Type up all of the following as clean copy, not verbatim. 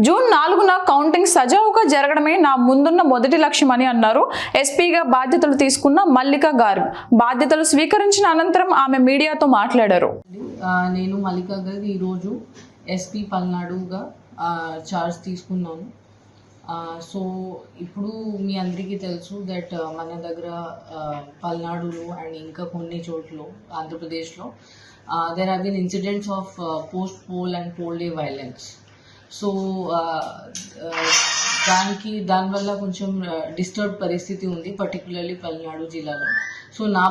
June 4న counting సజావుగా జరగడమే నా ముందున్న మొదటి లక్ష్యమని అన్నారు ఎస్పీగా బాధ్యతలు తీసుకున్న మల్లిక గారు. బాధ్యతలు స్వీకరించిన అనంతరం ఆమె మీడియాతో మాట్లాడారు. నేను మల్లిక గారు ఈరోజు ఎస్పీ పల్నాడుగా చార్జ్ తీసుకున్నాను. సో ఇప్పుడు మీ అందరికీ తెలుసు దట్ మన దగ్గర పల్నాడులో అండ్ ఇంకా కొన్ని చోట్ల ఆంధ్రప్రదేశ్లో there have been incidents of post-poll and poll day violence. So దానివల్ల కొంచెం డిస్టర్బ్ పరిస్థితి ఉంది, పర్టికులర్లీ పల్నాడు జిల్లాలో. సో నా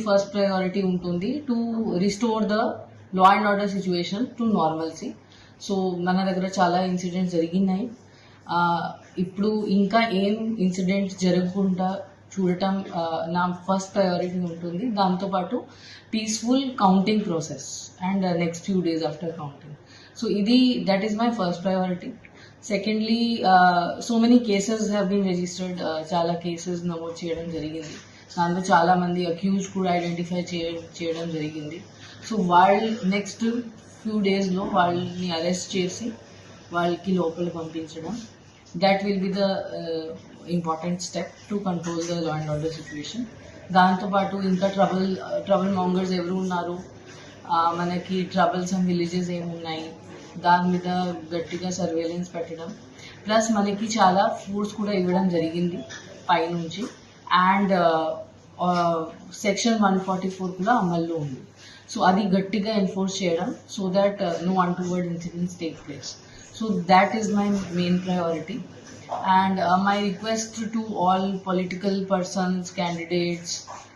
ఫస్ట్ ప్రయారిటీ ఉంటుంది to restore the law and order situation to normalcy. So మన దగ్గర చాలా ఇన్సిడెంట్స్ జరిగినాయి. ఇప్పుడు ఇంకా ఏం ఇన్సిడెంట్స్ జరగకుండా చూడటం నా ఫస్ట్ ప్రయారిటీ ఉంటుంది. దాంతోపాటు peaceful counting process and next few days after counting. So that is my first priority. Secondly, so many cases have been registered. చాలా కేసెస్ నమోదు చేయడం జరిగింది. దాంట్లో చాలా మంది అక్యూజ్ కూడా ఐడెంటిఫై చేయడం జరిగింది. సో నెక్స్ట్ ఫ్యూ డేస్లో వాళ్ళని అరెస్ట్ చేసి వాళ్ళకి లోపల పంపించడం, that will be the important step to control the law and order situation. దాంతోపాటు ఇంకా ట్రబుల్ మాంగర్స్ ఎవరు ఉన్నారు, మనకి ట్రబుల్సమ్ విలేజెస్ ఏమున్నాయి, దాని మీద గట్టిగా సర్వేలెన్స్ పెట్టడం, ప్లస్ మనకి చాలా ఫోర్స్ కూడా ఇవ్వడం జరిగింది పైనుంచి. అండ్ సెక్షన్ 144 కూడా అమల్లో ఉంది. సో అది గట్టిగా ఎన్ఫోర్స్ చేయడం, so that no untoward incidents take place. So that is my main priority. And my request to all political persons, candidates,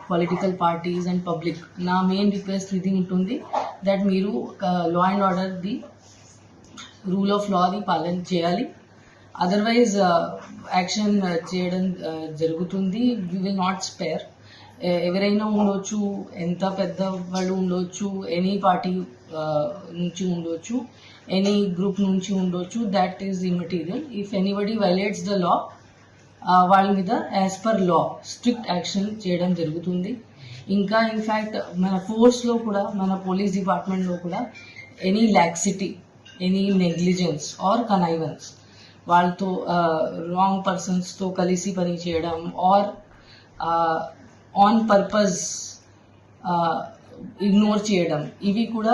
political parties and public, నా మెయిన్ రిక్వెస్ట్ ఇది ఉంటుంది that మీరు law and order the rule of లాది పాలన చేయాలి. Otherwise action చేయడం జరుగుతుంది. We will not spare. ఎవరైనా ఉండొచ్చు, ఎంత పెద్ద వాళ్ళు ఉండొచ్చు, ఎనీ పార్టీ నుంచి ఉండొచ్చు, ఎనీ గ్రూప్ నుంచి ఉండొచ్చు, that is immaterial. If anybody violates the law, వాళ్ళ మీద as per law strict action చేయడం జరుగుతుంది. ఇంకా ఇన్ఫ్యాక్ట్ మన ఫోర్స్లో కూడా, మన పోలీస్ డిపార్ట్మెంట్లో కూడా any laxity, any negligence are connivance, వాళ్ళతో రాంగ్ పర్సన్స్తో కలిసి పని చేయడం ఆర్ ఆన్ పర్పస్ ఇగ్నోర్ చేయడం, ఇవి కూడా